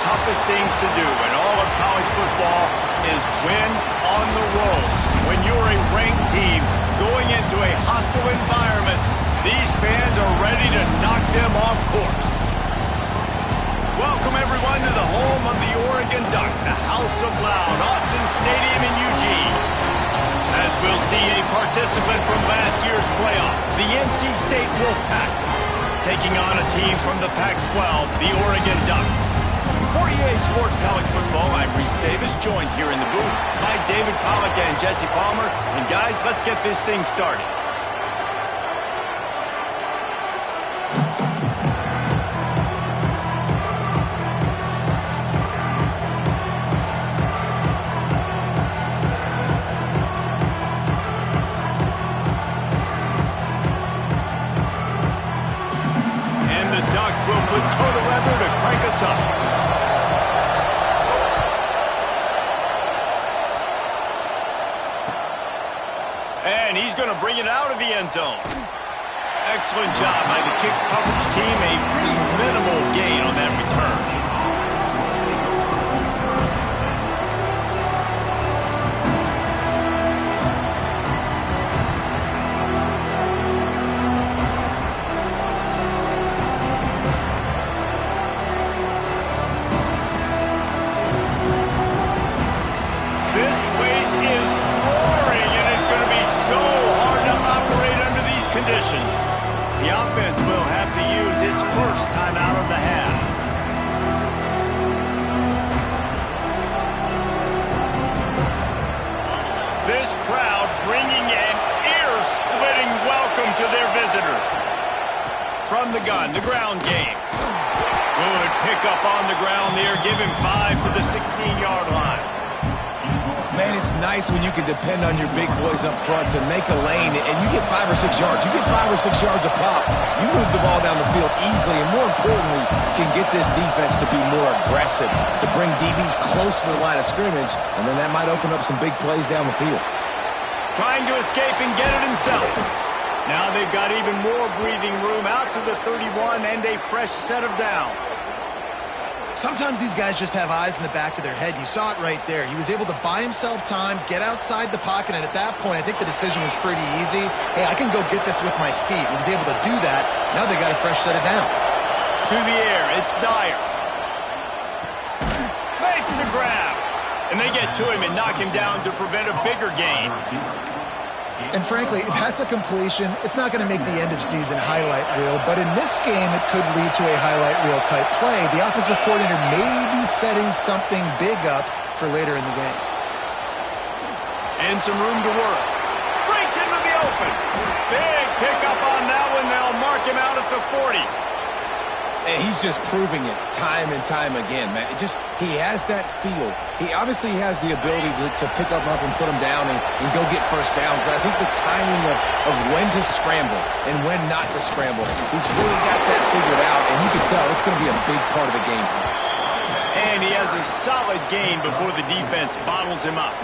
toughest things to do in all of college football is win on the road. When you're a ranked team going into a hostile environment, these fans are ready to knock them off course. Welcome, everyone, to the home of the Oregon Ducks, the House of Loud, Autzen Stadium in Eugene. As we'll see a participant from last year's playoff, the NC State Wolfpack, taking on a team from the Pac-12, the Oregon Ducks. For EA Sports College Football, I'm Reese Davis, joined here in the booth by David Pollack and Jesse Palmer. And guys, let's get this thing started. And he's going to bring it out of the end zone. Excellent job by the kick coverage team. A pretty minimal gain on that return. This place is roaring, and it's going to be so hard to operate under these conditions. The offense will have to use its first time out of the half. This crowd bringing an ear-splitting welcome to their visitors. From the gun, the ground game. Good pickup on the ground there. Give him 5 to the 16-yard line. Man, it's nice when you can depend on your big boys up front to make a lane, and you get 5 or 6 yards. You get 5 or 6 yards a pop. You move the ball down the field easily, and more importantly, can get this defense to be more aggressive, to bring DBs close to the line of scrimmage, and then that might open up some big plays down the field. Trying to escape and get it himself. Now they've got even more breathing room out to the 31 and a fresh set of downs. Sometimes these guys just have eyes in the back of their head. You saw it right there. He was able to buy himself time, get outside the pocket, and at that point, I think the decision was pretty easy. Hey, I can go get this with my feet. He was able to do that. Now they got a fresh set of downs. To the air, it's Dyer. Makes the grab. And they get to him and knock him down to prevent a bigger gain. And frankly, if that's a completion, it's not going to make the end-of-season highlight reel. But in this game, it could lead to a highlight reel type play. The offensive coordinator may be setting something big up for later in the game. And some room to work. Breaks into the open. Big pickup on that one. They'll mark him out at the 40. And he's just proving it time and time again, man. He has that feel. He obviously has the ability to pick up and put him down and go get first downs. But I think the timing of when to scramble and when not to scramble, he's really got that figured out. And you can tell it's going to be a big part of the game plan. And he has a solid gain before the defense bottles him up.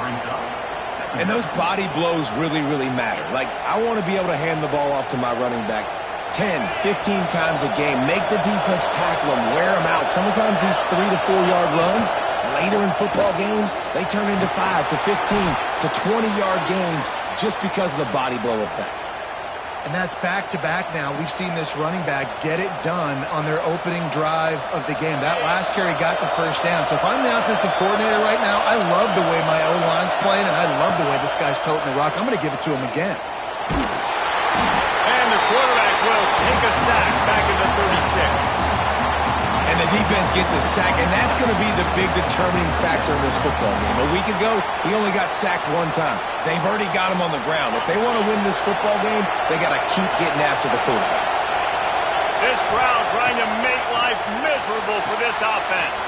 And those body blows really, really matter. Like, I want to be able to hand the ball off to my running back 10, 15 times a game. Make the defense tackle them, wear them out. Sometimes these 3 to 4 yard runs, later in football games, they turn into 5 to 15 to 20-yard gains just because of the body blow effect. And that's back-to-back now. We've seen this running back get it done on their opening drive of the game. That last carry got the first down. So if I'm the offensive coordinator right now, I love the way my O-line's playing, and I love the way this guy's toting the rock. I'm going to give it to him again. And the quarterback will take a sack back at the 36. And the defense gets a sack, and that's going to be the big determining factor in this football game. A week ago, he only got sacked 1 time. They've already got him on the ground. If they want to win this football game, they got to keep getting after the quarterback. This crowd trying to make life miserable for this offense.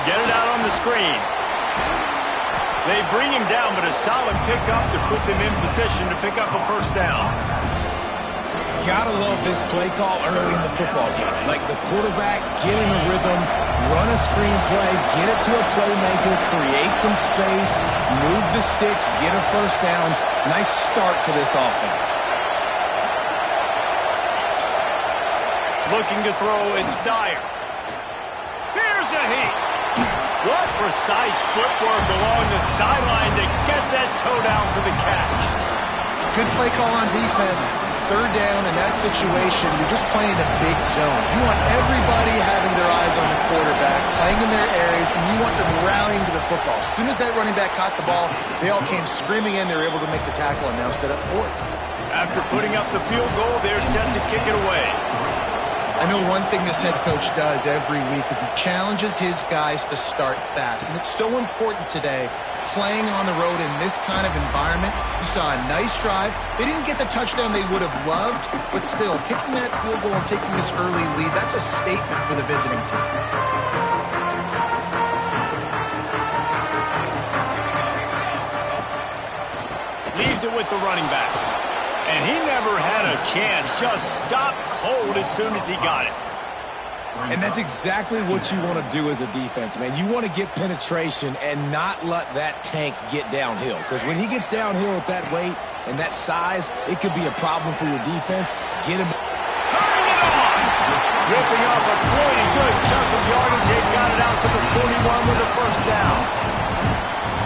Get it out on the screen. They bring him down, but a solid pickup to put them in position to pick up a first down. Gotta love this play call early in the football game. Like the quarterback, get in a rhythm, run a screen play, get it to a playmaker, create some space, move the sticks, get a first down. Nice start for this offense. Looking to throw, it's Dyer. Here's a heat. What precise footwork along the sideline to get that toe down for the catch. Good play call on defense. Third down in that situation, you're just playing a big zone. You want everybody having their eyes on the quarterback, playing in their areas, and you want them rallying to the football. As soon as that running back caught the ball, they all came screaming in. They were able to make the tackle and now set up fourth. After putting up the field goal, they're set to kick it away. I know one thing this head coach does every week is he challenges his guys to start fast. And it's so important today, playing on the road in this kind of environment. You saw a nice drive. They didn't get the touchdown they would have loved, but still, kicking that field goal and taking this early lead, that's a statement for the visiting team. Leaves it with the running back. And he never had a chance. Just stopped cold as soon as he got it. And that's exactly what you want to do as a defense, man. You want to get penetration and not let that tank get downhill. Because when he gets downhill at that weight and that size, it could be a problem for your defense. Get him. Turning it on! Ripping off a pretty good chunk of yardage. They got it out to the 41 with a first down.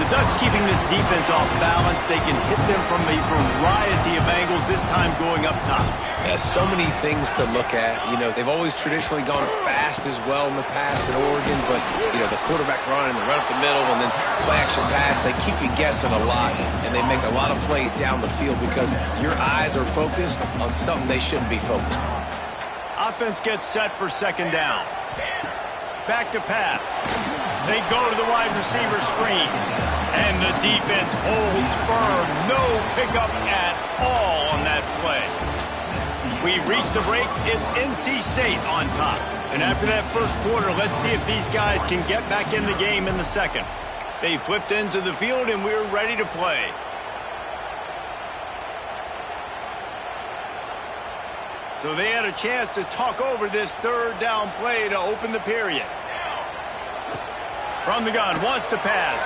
The Ducks keeping this defense off balance. They can hit them from a variety of angles, this time going up top. Yeah, so many things to look at. You know, they've always traditionally gone fast as well in the past in Oregon, but, you know, the quarterback run and the run up the middle and then play-action pass, they keep you guessing a lot, and they make a lot of plays down the field because your eyes are focused on something they shouldn't be focused on. Offense gets set for second down. Back to pass. They go to the wide receiver screen. And the defense holds firm. No pickup at all on that play. We reach the break. It's NC State on top. And after that first quarter, let's see if these guys can get back in the game in the second. They flipped into the field, and we're ready to play. So they had a chance to talk over this third down play to open the period. From the gun, wants to pass.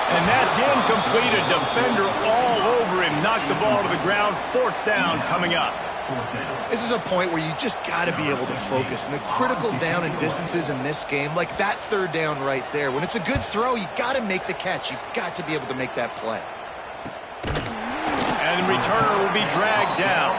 And that's incomplete. A defender all over him. Knocked the ball to the ground. Fourth down coming up. This is a point where you just got to be able to focus. And the critical down and distances in this game, like that third down right there, when it's a good throw, you got to make the catch. You've got to be able to make that play. And the returner will be dragged down.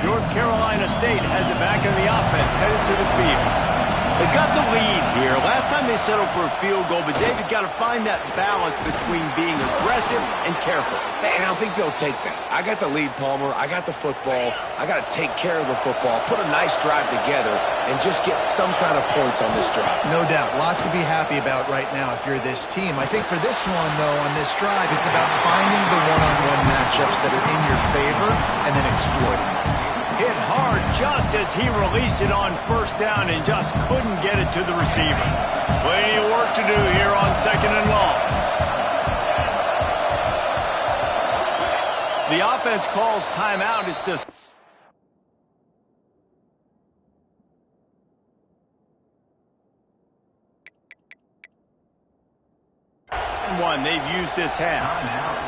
North Carolina State has it back in the offense, headed to the field. They've got the lead here. Last time they settled for a field goal, but they've got to find that balance between being aggressive and careful. And I think they'll take that. I got the lead, Palmer. I got the football. I got to take care of the football, put a nice drive together, and just get some kind of points on this drive. No doubt. Lots to be happy about right now if you're this team. I think for this one, though, on this drive, it's about finding the one-on-one matchups that are in your favor and then exploiting them. Hit hard just as he released it on first down and just couldn't get it to the receiver. Plenty of work to do here on second and long. The offense calls timeout. It's just... one. They've used this half.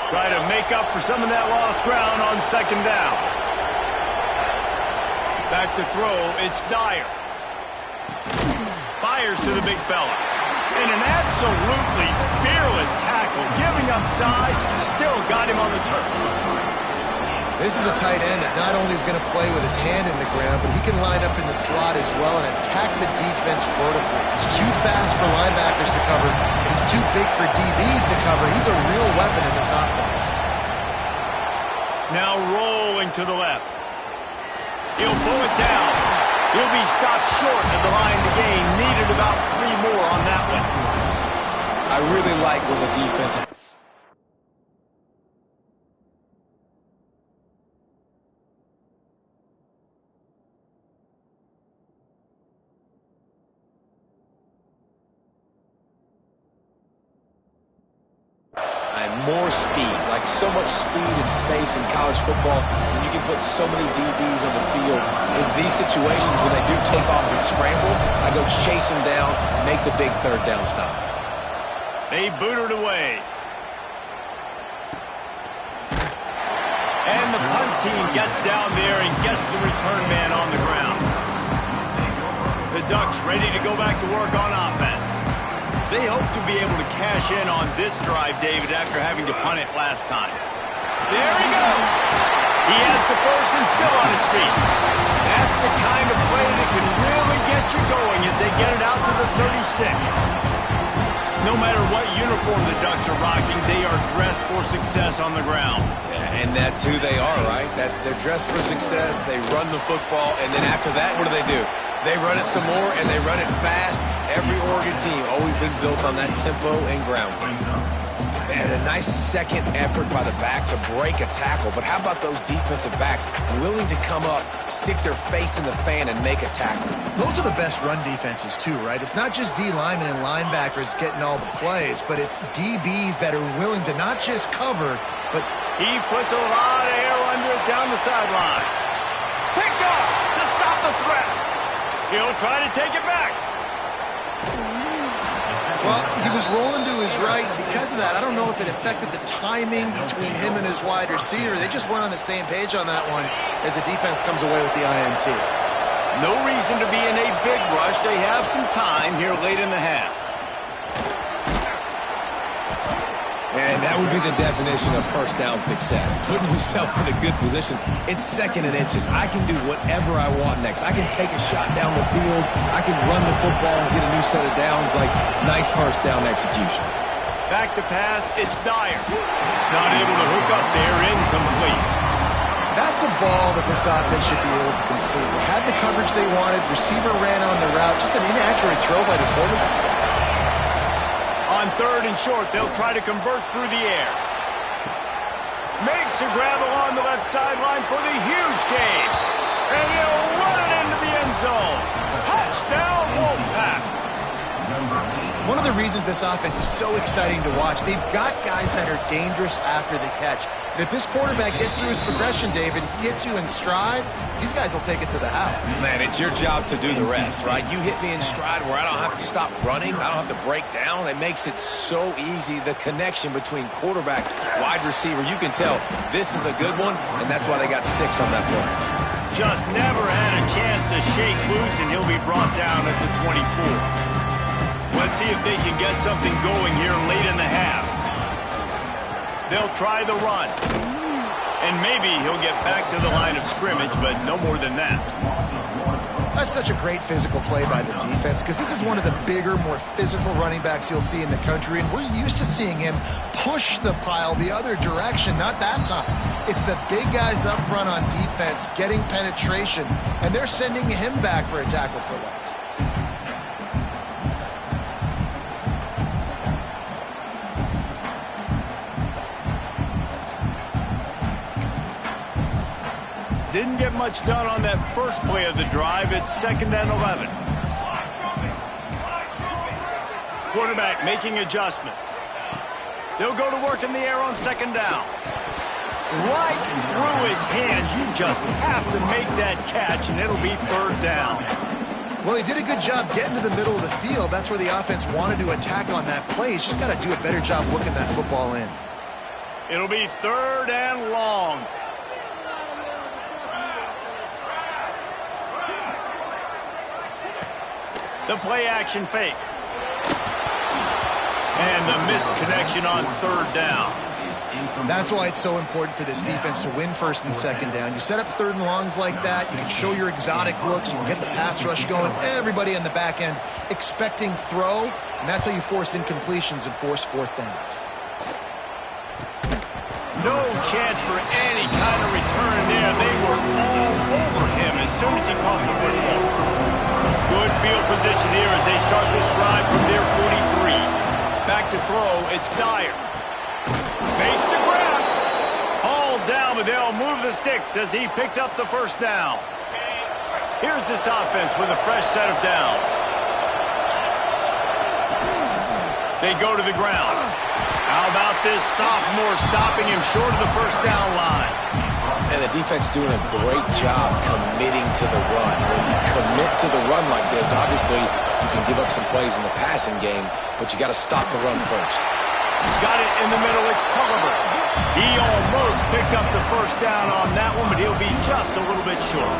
Try to make up for some of that lost ground on second down. Back to throw, it's Dyer. Fires to the big fella. And an absolutely fearless tackle, giving up size, still got him on the turf. This is a tight end that not only is going to play with his hand in the ground, but he can line up in the slot as well and attack the defense vertically. He's too fast for linebackers to cover, and he's too big for DBs to cover. He's a real weapon in this offense. Now rolling to the left. He'll pull it down. He'll be stopped short of the line to gain. Needed about 3 more on that one. I really like when the defense... more speed, like so much speed and space in college football, and you can put so many DBs on the field. In these situations, when they do take off and scramble, I go chase them down, make the big third down stop. They boot it away. And the punt team gets down there and gets the return man on the ground. The Ducks ready to go back to work on offense. They hope to be able to cash in on this drive, David, after having to punt it last time. There he goes! He has the first and still on his feet. That's the kind of play that can really get you going as they get it out to the 36. No matter what uniform the Ducks are rocking, they are dressed for success on the ground. Yeah, and that's who they are, right? They're dressed for success. They run the football, and then after that, what do? They run it some more, and they run it fast. Every Oregon team always been built on that tempo and ground game. And a nice second effort by the back to break a tackle. But how about those defensive backs willing to come up, stick their face in the fan, and make a tackle? Those are the best run defenses, too, right? It's not just D linemen and linebackers getting all the plays, but it's DBs that are willing to not just cover, but... He puts a lot of air under it down the sideline. Picked off to stop the threat. He'll try to take it back. Well, he was rolling to his right. Because of that, I don't know if it affected the timing between him and his wide receiver. They just weren't on the same page on that one as the defense comes away with the INT. No reason to be in a big rush. They have some time here late in the half. And that would be the definition of first down success. Putting yourself in a good position. It's second and inches. I can do whatever I want next. I can take a shot down the field. I can run the football and get a new set of downs. Like, nice first down execution. Back to pass, it's Dyer. Not able to hook up there, incomplete. That's a ball that this offense should be able to complete. They had the coverage they wanted. Receiver ran on the route. Just an inaccurate throw by the quarterback. On third and short, they'll try to convert through the air. Makes a grab along the left sideline for the huge gain. And he'll run it into the end zone. Touchdown, Wolfpack. One of the reasons this offense is so exciting to watch, they've got guys that are dangerous after the catch. And if this quarterback gets through his progression, David, he hits you in stride, these guys will take it to the house. Man, it's your job to do the rest, right? You hit me in stride where I don't have to stop running. I don't have to break down. It makes it so easy. The connection between quarterback, wide receiver, you can tell this is a good one, and that's why they got 6 on that play. Just never had a chance to shake loose, and he'll be brought down at the 24. Let's see if they can get something going here late in the half. They'll try the run. And maybe he'll get back to the line of scrimmage, but no more than that. That's such a great physical play by the defense because this is one of the bigger, more physical running backs you'll see in the country, and we're used to seeing him push the pile the other direction, not that time. It's the big guys up front on defense getting penetration, and they're sending him back for a tackle for loss. Didn't get much done on that first play of the drive. It's 2nd and 11. Quarterback making adjustments. They'll go to work in the air on 2nd down. Right through his hands. You just have to make that catch, and it'll be 3rd down. Well, he did a good job getting to the middle of the field. That's where the offense wanted to attack on that play. He's just got to do a better job looking that football in. It'll be 3rd and long. The play-action fake. And the missed connection on 3rd down. That's why it's so important for this defense to win 1st and 2nd down. You set up 3rd and longs like that, you can show your exotic looks, you can get the pass rush going, everybody on the back end expecting throw, and that's how you force incompletions and force 4th downs. No chance for any kind of return there. They were all over him as soon as he caught the football. Good field position here as they start this drive from their 43. Back to throw, it's Dyer. Makes the grab. Hauled down, but they'll move the sticks as he picks up the 1st down. Here's this offense with a fresh set of downs. They go to the ground. How about this sophomore stopping him short of the 1st down line? And the defense doing a great job committing to the run. When you commit to the run like this, obviously you can give up some plays in the passing game, but you got to stop the run first. Got it in the middle. It's Culliver. He almost picked up the first down on that one, but he'll be just a little bit short.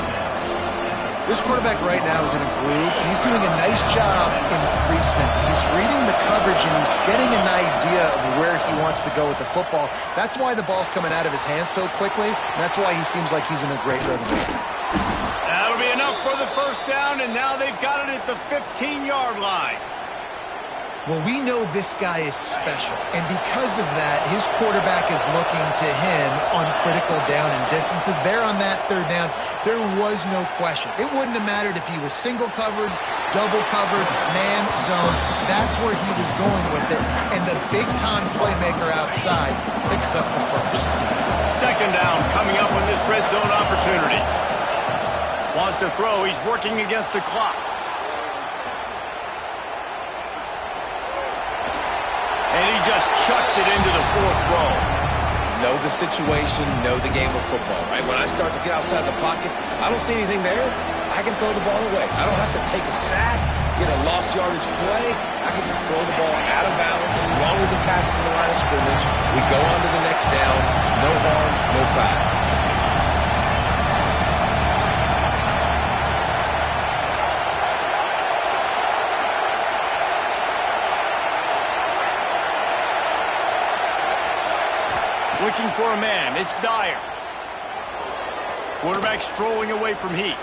This quarterback right now is in a groove, and he's doing a nice job in pre-snap. He's reading the coverage, and he's getting an idea of where he wants to go with the football. That's why the ball's coming out of his hands so quickly, and that's why he seems like he's in a great rhythm. That'll be enough for the first down, and now they've got it at the 15-yard line. Well, we know this guy is special, and because of that, his quarterback is looking to him on critical down and distances. There on that third down, there was no question. It wouldn't have mattered if he was single covered, double covered, man, zone. That's where he was going with it, and the big-time playmaker outside picks up the first. Second down coming up on this red zone opportunity. Wants to throw. He's working against the clock. And he just chucks it into the fourth row. Know the situation, know the game of football, right? When I start to get outside the pocket, I don't see anything there. I can throw the ball away. I don't have to take a sack, get a lost yardage play. I can just throw the ball out of bounds as long as it passes the line of scrimmage. We go on to the next down. No harm, no foul. Looking for a man. It's Dyer. Quarterback strolling away from Heat.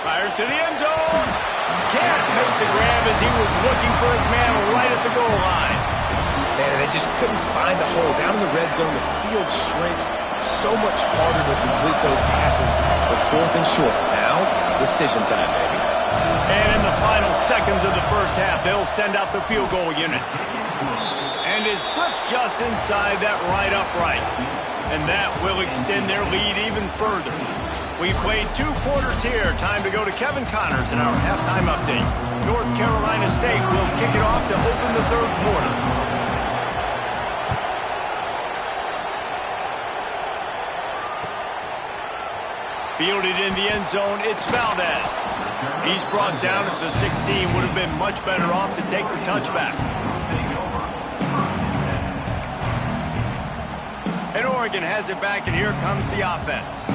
Fires to the end zone. Can't make the grab as he was looking for his man right at the goal line. Man, they just couldn't find a hole. Down in the red zone, the field shrinks. So much harder to complete those passes. But fourth and short. Now, decision time, baby. And in the final seconds of the first half, they'll send out the field goal unit. And it slips just inside that right upright. And that will extend their lead even further. We've played 2 quarters here. Time to go to Kevin Connors in our halftime update. North Carolina State will kick it off to open the third quarter. Fielded in the end zone, it's Valdez. He's brought down at the 16. Would have been much better off to take the touchback. And Oregon has it back, and here comes the offense.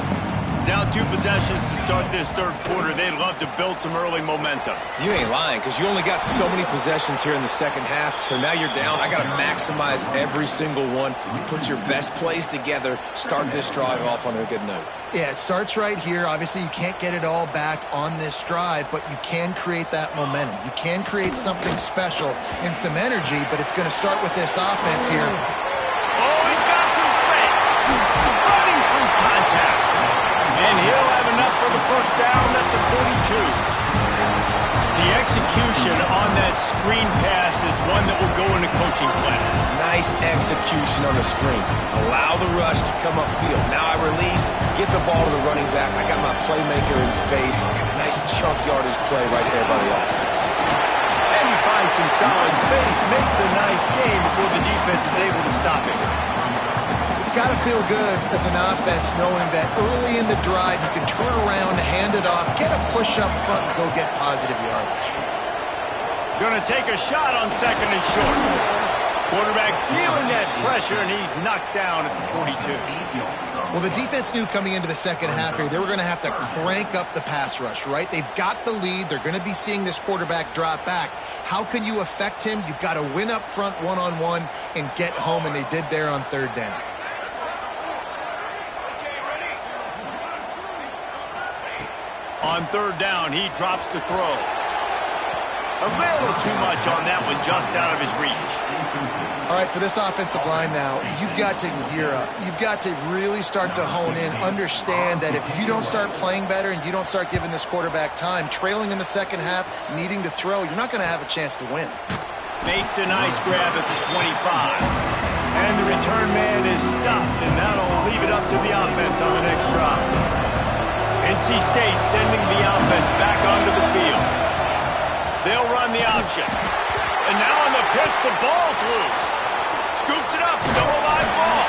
Down 2 possessions to start this third quarter. They'd love to build some early momentum. You ain't lying, because you only got so many possessions here in the second half, so now you're down. I got to maximize every single one. Put your best plays together. Start this drive off on a good note. Yeah, it starts right here. Obviously, you can't get it all back on this drive, but you can create that momentum. You can create something special and some energy, but it's going to start with this offense here. Oh, he's got some space. Running through contact. And he'll have enough for the first down at the 42. The execution on that screen pass is one that will go into coaching plan. Nice execution on the screen. Allow the rush to come upfield. Now I release, get the ball to the running back. I got my playmaker in space. Nice chunk yardage play right there by the offense. And he finds some solid space, makes a nice game before the defense is able to stop him. It's got to feel good as an offense knowing that early in the drive you can turn around, hand it off, get a push up front, and go get positive yardage. Going to take a shot on second and short. Quarterback feeling that pressure, and he's knocked down at the 42. Well, the defense knew coming into the second half here they were going to have to crank up the pass rush, right? They've got the lead. They're going to be seeing this quarterback drop back. How can you affect him? You've got to win up front one-on-one and get home, and they did there on third down. On third down, he drops to throw. A little too much on that one, just out of his reach. All right, for this offensive line now, you've got to gear up. You've got to really start to hone in, understand that if you don't start playing better and you don't start giving this quarterback time, trailing in the second half, needing to throw, you're not going to have a chance to win. Makes a nice grab at the 25. And the return man is stopped, and that'll leave it up to the offense on the next drive. NC State sending the offense back onto the field. They'll run the option. And now on the pitch, the ball's loose. Scoops it up, still a live ball.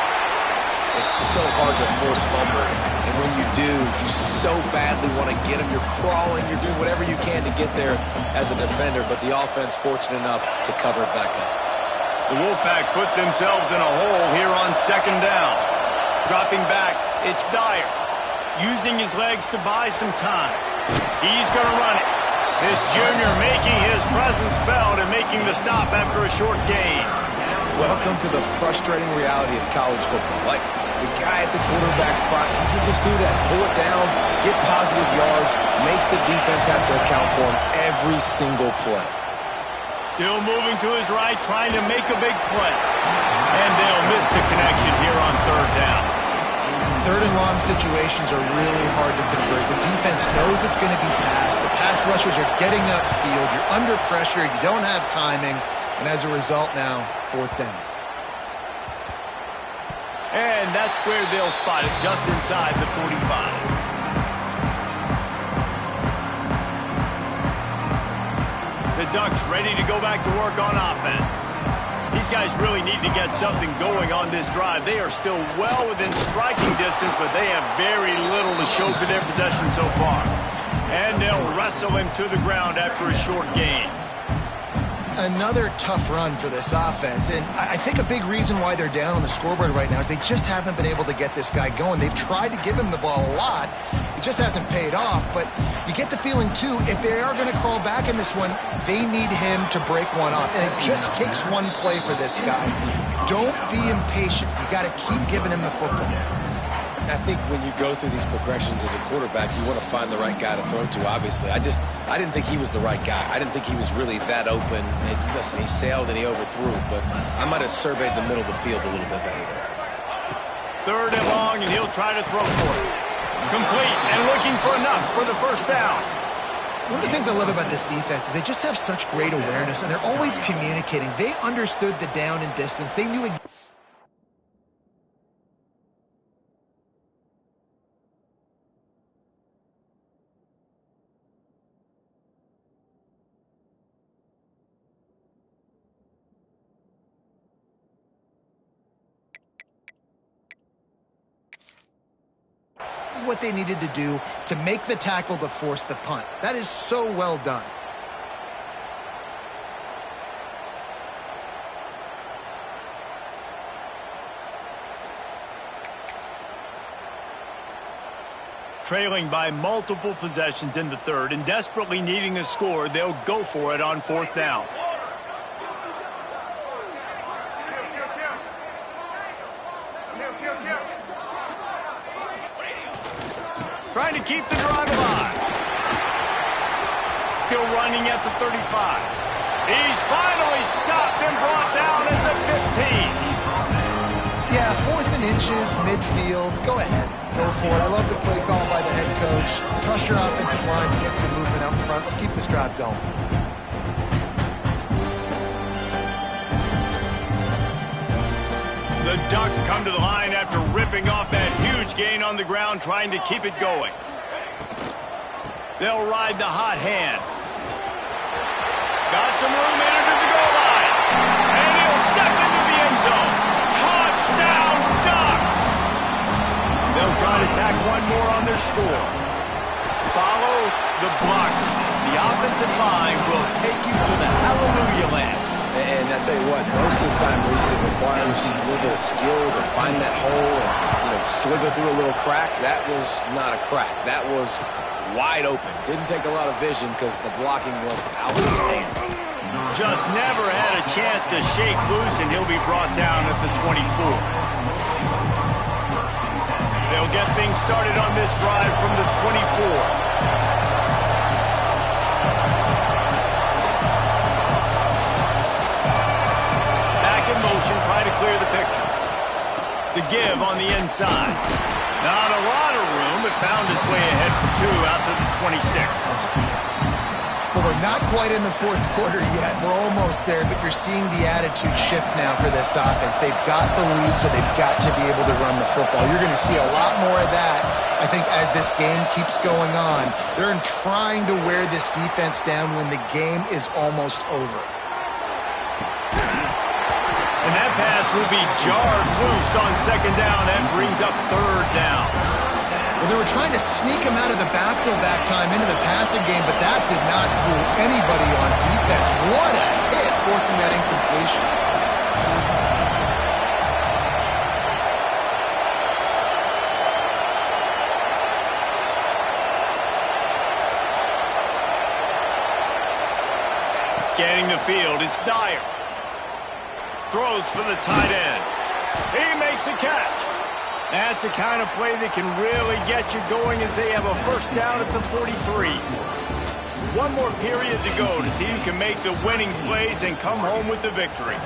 It's so hard to force fumbles. And when you do, you so badly want to get them. You're crawling, you're doing whatever you can to get there as a defender, but the offense fortunate enough to cover it back up. The Wolfpack put themselves in a hole here on second down. Dropping back, it's Dyer. Using his legs to buy some time. He's going to run it. This junior making his presence felt and making the stop after a short gain. Welcome to the frustrating reality of college football. Like, the guy at the quarterback spot, he can just do that. Pull it down, get positive yards, makes the defense have to account for him every single play. Still moving to his right, trying to make a big play. And they'll miss the connection here on third down. Third and long situations are really hard to convert. The defense knows it's going to be passed. The pass rushers are getting upfield. You're under pressure. You don't have timing. And as a result now, fourth down. And that's where they'll spot it, just inside the 45. The Ducks ready to go back to work on offense. These guys really need to get something going on this drive. They are still well within striking distance, but they have very little to show for their possession so far. And they'll wrestle him to the ground after a short gain. Another tough run for this offense, and I think a big reason why they're down on the scoreboard right now is they just haven't been able to get this guy going. They've tried to give him the ball a lot. It just hasn't paid off, but you get the feeling, too, if they are going to crawl back in this one, they need him to break one off, and it just takes one play for this guy. Don't be impatient. You got to keep giving him the football. I think when you go through these progressions as a quarterback, you want to find the right guy to throw to, obviously. I didn't think he was the right guy. I didn't think he was really that open. And listen, he sailed and he overthrew, but I might have surveyed the middle of the field a little bit better there. Third and long, and he'll try to throw for it. Complete and looking for enough for the first down. One of the things I love about this defense is they just have such great awareness, and they're always communicating. They understood the down and distance. They knew exactly. What they needed to do to make the tackle to force the punt. That is so well done. Trailing by multiple possessions in the third and desperately needing a score, they'll go for it on fourth down. Trying to keep the drive alive. Still running at the 35. He's finally stopped and brought down at the 15. Yeah, 4th and inches, midfield. Go ahead. Go for it. I love the play call by the head coach. Trust your offensive line to get some movement up front. Let's keep this drive going. The Ducks come to the line after ripping off that huge gain on the ground, trying to keep it going. They'll ride the hot hand. Got some room in under the goal line. And he'll step into the end zone. Touchdown, Ducks! They'll try to tack one more on their score. Follow the blockers. The offensive line will take you to the hallelujah land. And I tell you what, most of the time, Reese, it requires a little bit of skill to find that hole and, slither through a little crack. That was not a crack. That was wide open. Didn't take a lot of vision because the blocking was outstanding. Just never had a chance to shake loose, and he'll be brought down at the 24. They'll get things started on this drive from the 24. Try to clear the picture. The give on the inside. Not a lot of room, but found his way ahead for 2 out to the 26. Well, we're not quite in the fourth quarter yet. We're almost there, but you're seeing the attitude shift now for this offense. They've got the lead, so they've got to be able to run the football. You're going to see a lot more of that, I think, as this game keeps going on. They're trying to wear this defense down when the game is almost over. And that pass will be jarred loose on second down and brings up third down. Well, they were trying to sneak him out of the backfield that time into the passing game, but that did not fool anybody on defense. What a hit, forcing that incompletion. the field. It's Dyer. Throws for the tight end. He makes the catch. That's the kind of play that can really get you going as they have a first down at the 43. One more period to go to see who can make the winning plays and come home with the victory.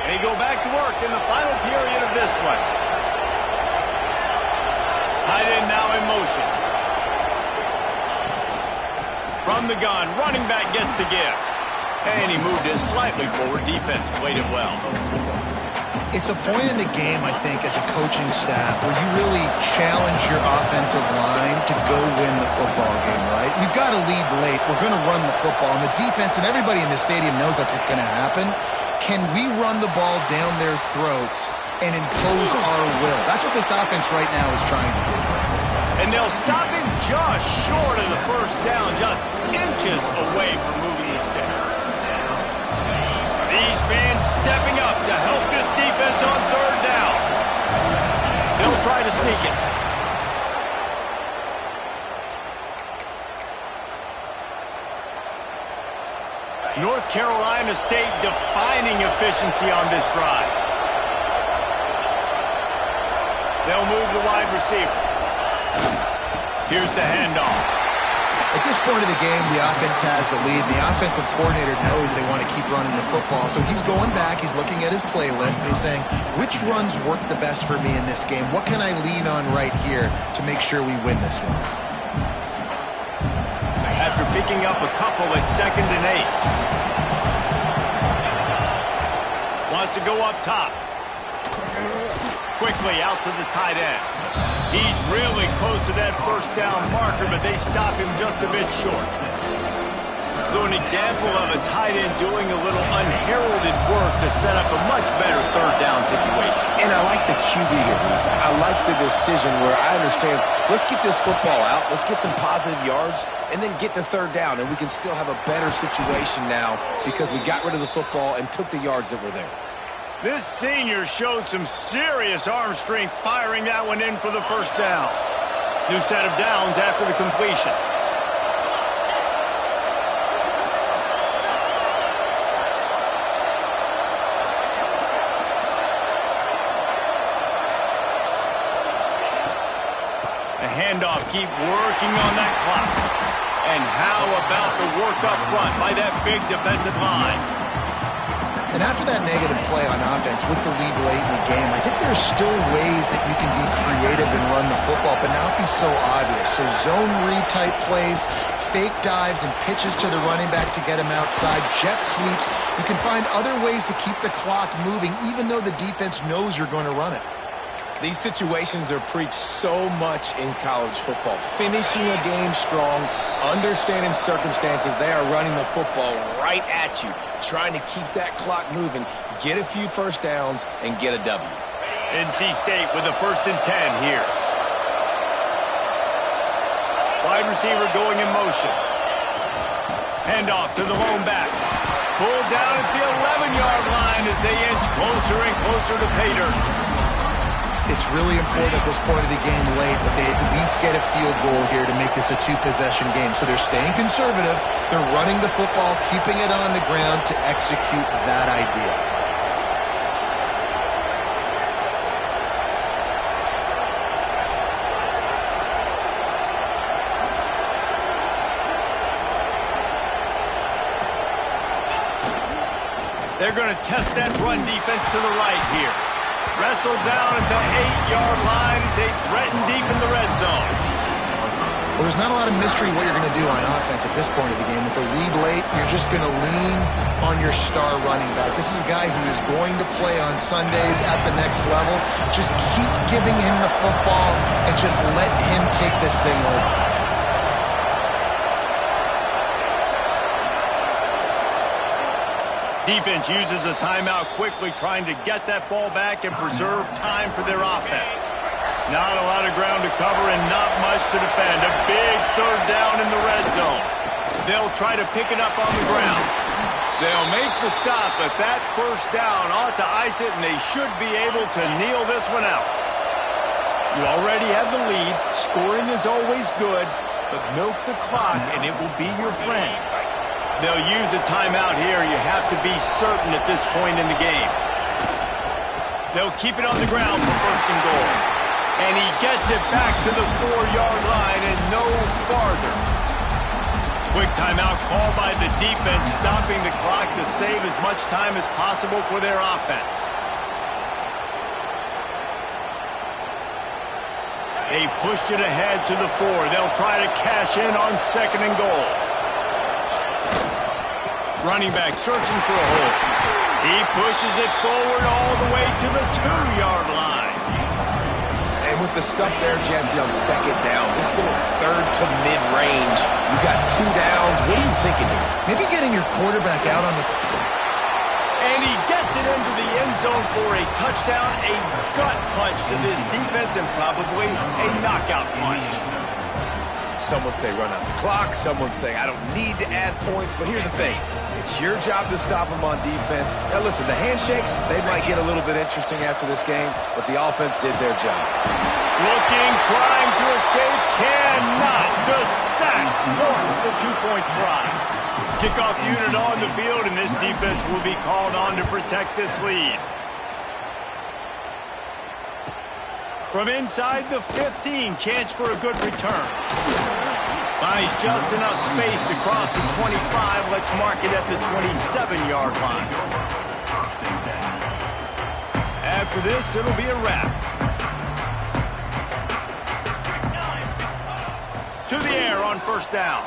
They go back to work in the final period of this one. Tight end now in motion. From the gun, running back gets to give. And he moved it slightly forward. Defense played it well. It's a point in the game, I think, as a coaching staff where you really challenge your offensive line to go win the football game, right? We've got to lead late. We're going to run the football. And the defense and everybody in the stadium knows that's what's going to happen. Can we run the ball down their throats and impose our will? That's what this offense right now is trying to do. And they'll stop him just short of the first down, just inches away from moving the sticks. These fans stepping up to help this defense on third down. They'll try to sneak it. North Carolina State defining efficiency on this drive. They'll move the wide receiver. Here's the handoff. At this point of the game, the offense has the lead, and the offensive coordinator knows they want to keep running the football. So he's going back, he's looking at his playlist, and he's saying, which runs work the best for me in this game? What can I lean on right here to make sure we win this one? After picking up a couple at 2nd and 8. Wants to go up top. Quickly out to the tight end. He's really close to that first down marker, but they stop him just a bit short. So an example of a tight end doing a little unheralded work to set up a much better third down situation. And I like the QB here, Reese. I like the decision where I understand, let's get this football out, let's get some positive yards, and then get to third down, and we can still have a better situation now because we got rid of the football and took the yards that were there. This senior showed some serious arm strength firing that one in for the first down. New set of downs after the completion. The handoff, keep working on that clock. And how about the work up front by that big defensive line? And after that negative play on offense with the lead late in the game, I think there's still ways that you can be creative and run the football, but not be so obvious. So zone read type plays, fake dives and pitches to the running back to get him outside, jet sweeps. You can find other ways to keep the clock moving, even though the defense knows you're going to run it. These situations are preached so much in college football. Finishing a game strong, understanding circumstances. They are running the football right at you, trying to keep that clock moving, get a few first downs, and get a W. NC State with a 1st and 10 here. Wide receiver going in motion. Handoff to the lone back. Pulled down at the 11-yard line as they inch closer and closer to pay dirt. It's really important at this point of the game late that they at least get a field goal here to make this a 2-possession game. So they're staying conservative. They're running the football, keeping it on the ground to execute that idea. They're going to test that run defense to the right here. Wrestled down at the 8-yard line as they threaten deep in the red zone. Well, there's not a lot of mystery what you're going to do on offense at this point of the game. With the lead late, you're just going to lean on your star running back. This is a guy who is going to play on Sundays at the next level. Just keep giving him the football and just let him take this thing over. Defense uses a timeout quickly, trying to get that ball back and preserve time for their offense. Not a lot of ground to cover and not much to defend. A big third down in the red zone. They'll try to pick it up on the ground. They'll make the stop, but that first down ought to ice it, and they should be able to kneel this one out. You already have the lead. Scoring is always good, but milk the clock and it will be your friend. They'll use a timeout here. You have to be certain at this point in the game. They'll keep it on the ground for first and goal. And he gets it back to the 4-yard line and no farther. Quick timeout called by the defense, stopping the clock to save as much time as possible for their offense. They've pushed it ahead to the 4. They'll try to cash in on second and goal. Running back searching for a hole. He pushes it forward all the way to the 2-yard line. And with the stuff there, Jesse, on second down, this little third to mid-range, you got 2 downs. What are you thinking here? Maybe getting your quarterback out on the... And he gets it into the end zone for a touchdown, a gut punch to this defense, and probably a knockout punch. Some would say run out the clock. Some would say I don't need to add points. But here's the thing. It's your job to stop them on defense. Now, listen, the handshakes, they might get a little bit interesting after this game, but the offense did their job. Looking, trying to escape, cannot. The sack warrants the 2-point try. Kickoff unit on the field, and this defense will be called on to protect this lead. From inside the 15, chance for a good return. Finds just enough space to cross the 25. Let's mark it at the 27-yard line. After this, it'll be a wrap. To the air on first down.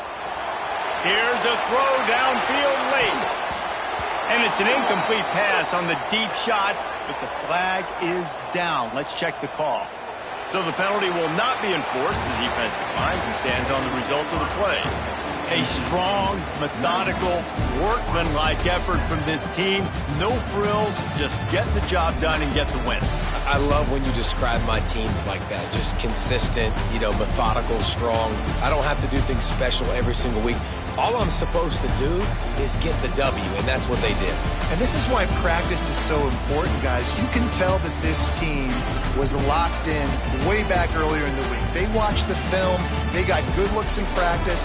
Here's a throw downfield late. And it's an incomplete pass on the deep shot, but the flag is down. Let's check the call. So the penalty will not be enforced. The defense declines and stands on the result of the play. A strong, methodical, workmanlike effort from this team. No frills, just get the job done and get the win. I love when you describe my teams like that. Just consistent, methodical, strong. I don't have to do things special every single week. All I'm supposed to do is get the W, and that's what they did. And this is why practice is so important, guys. You can tell that this team was locked in way back earlier in the week. They watched the film. They got good looks in practice.